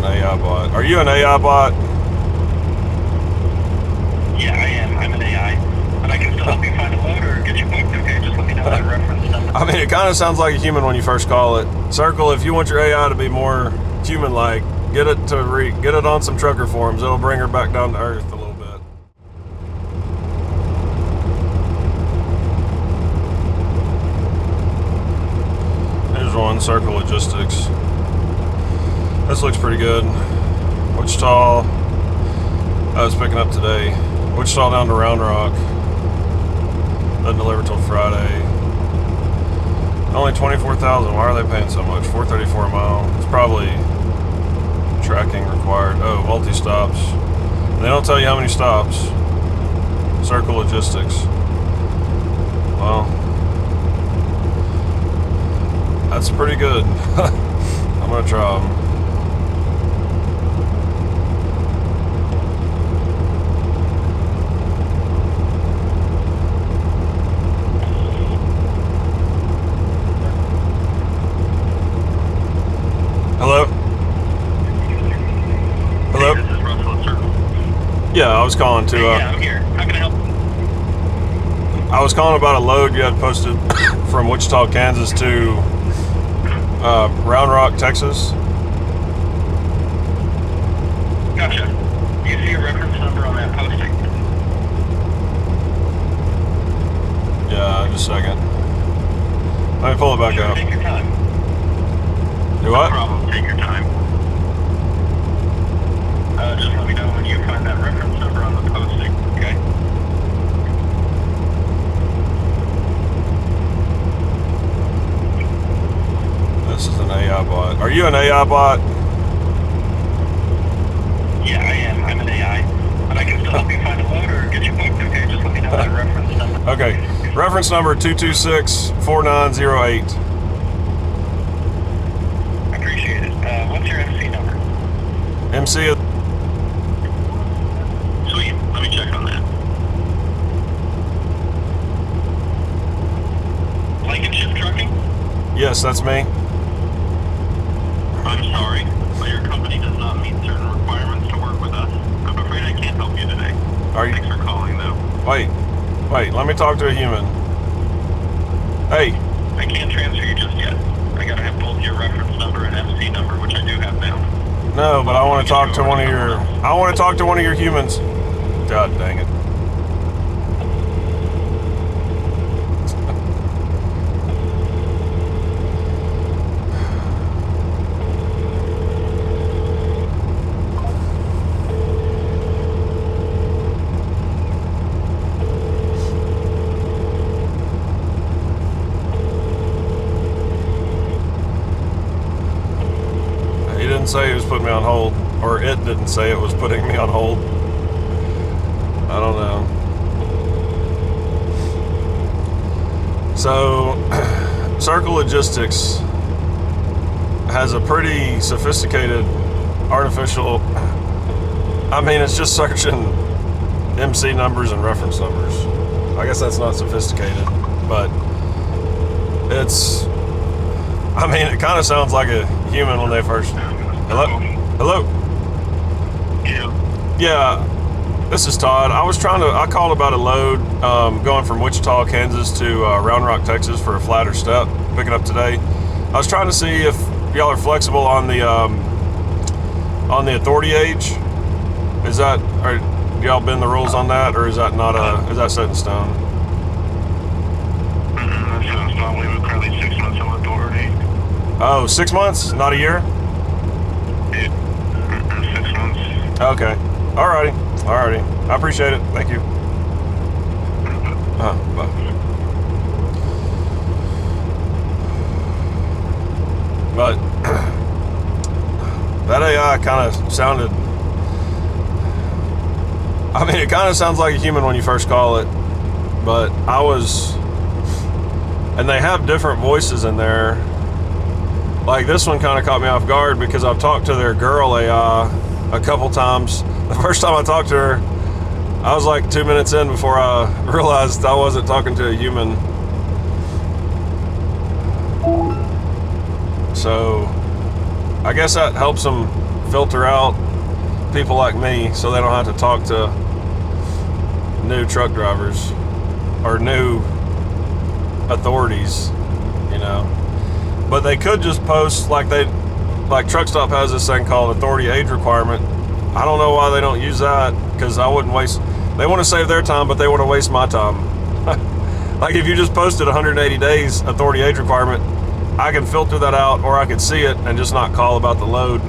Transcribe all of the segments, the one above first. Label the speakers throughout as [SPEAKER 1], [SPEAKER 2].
[SPEAKER 1] AI bot. Are you an AI bot?
[SPEAKER 2] Yeah, I am. I'm an AI. But I can still help you find a load or get you booked, okay? Just let me know that reference number.
[SPEAKER 1] I mean, it kind of sounds like a human when you first call it. Circle, if you want your AI to be more human-like, get it on some trucker forums. It'll bring her back down to earth a little bit. Here's one, Circle Logistics. This looks pretty good. Wichita, I was picking up today. Wichita down to Round Rock. Doesn't deliver till Friday. Only 24,000. Why are they paying so much? $4.34 a mile. It's probably tracking required. Oh, multi-stops. They don't tell you how many stops. Circle Logistics. Well, that's pretty good. I'm gonna try them. Hello? Hello?
[SPEAKER 2] Hey, this is Russell at Circle.
[SPEAKER 1] Yeah, I was calling to.
[SPEAKER 2] Yeah, I'm here. How can I help?
[SPEAKER 1] I was calling about a load you had posted from Wichita, Kansas to Round Rock, Texas.
[SPEAKER 2] Gotcha. Do you see a reference number on that posting?
[SPEAKER 1] Yeah, just a second. Let me pull it back
[SPEAKER 2] Sure,
[SPEAKER 1] up.
[SPEAKER 2] take your time.
[SPEAKER 1] Do what?
[SPEAKER 2] No problem. Take your time. Just let me know when you find that reference number on the posting, okay?
[SPEAKER 1] This is an AI bot. Are you an AI bot?
[SPEAKER 2] Yeah, I am. I'm an AI. But I can still help you find a load or get you booked, okay? Just let me know that reference number.
[SPEAKER 1] Okay. Reference number 2264908.
[SPEAKER 2] I appreciate it. What's your MC number?
[SPEAKER 1] MC is
[SPEAKER 2] Sweet. Let me check on that. Blankenship Trucking?
[SPEAKER 1] yes, that's me.
[SPEAKER 2] I'm sorry, but your company does not meet certain requirements to work with us. I'm afraid I can't help you today.
[SPEAKER 1] Are you?
[SPEAKER 2] Thanks for calling, though.
[SPEAKER 1] Wait. Let me talk to a human. Hey.
[SPEAKER 2] I can't transfer you just yet. I gotta have both your reference number and MC number, which I do have now.
[SPEAKER 1] No, but I want to talk to one of your. I want to talk to one of your humans. God dang it. He didn't say he was putting me on hold, or it didn't say it was putting me on hold. I don't know. So, Circle Logistics has a pretty sophisticated artificial. I mean, it's just searching MC numbers and reference numbers. I guess that's not sophisticated, but it's. I mean, it kind of sounds like a human when they first. Hello? Hello?
[SPEAKER 2] Yeah.
[SPEAKER 1] Yeah, this is Todd. I called about a load going from Wichita, Kansas to Round Rock, Texas for a flatter step, picking up today. I was trying to see if y'all are flexible on the authority age. Do y'all bend the rules on that, or is that not is that set in stone?
[SPEAKER 2] That's probably currently 6 months of authority.
[SPEAKER 1] Oh, 6 months? Not a year?
[SPEAKER 2] 6 months.
[SPEAKER 1] Okay. Alrighty. I appreciate it. Thank you. Bye. But that AI kind of sounded. I mean, it kind of sounds like a human when you first call it, but and they have different voices in there. Like this one kind of caught me off guard because I've talked to their girl AI a couple times. The first time I talked to her, I was like 2 minutes in before I realized I wasn't talking to a human. So I guess that helps them filter out people like me so they don't have to talk to new truck drivers or new authorities, you know. But they could just post like Truck Stop has this thing called authority age requirement. I don't know why they don't use that, because I wouldn't waste. They want to save their time, but they want to waste my time. Like if you just posted 180 days authority age requirement, I can filter that out, or I could see it and just not call about the load.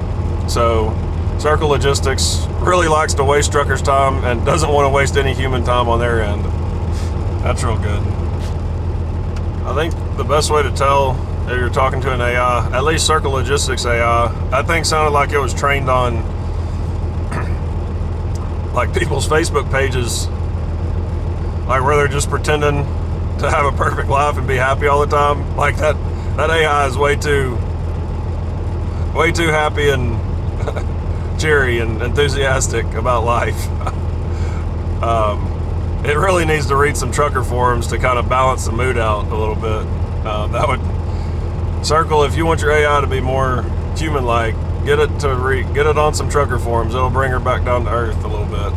[SPEAKER 1] So Circle Logistics really likes to waste truckers' time and doesn't want to waste any human time on their end. That's real good. I think the best way to tell if you're talking to an AI, at least Circle Logistics AI, I think sounded like it was trained on like people's Facebook pages, like where they're just pretending to have a perfect life and be happy all the time. Like that AI is way too happy and cheery and enthusiastic about life. It really needs to read some trucker forums to kind of balance the mood out a little bit. That would Circle, if you want your AI to be more human-like, get it on some trucker forums. It'll bring her back down to earth a little bit.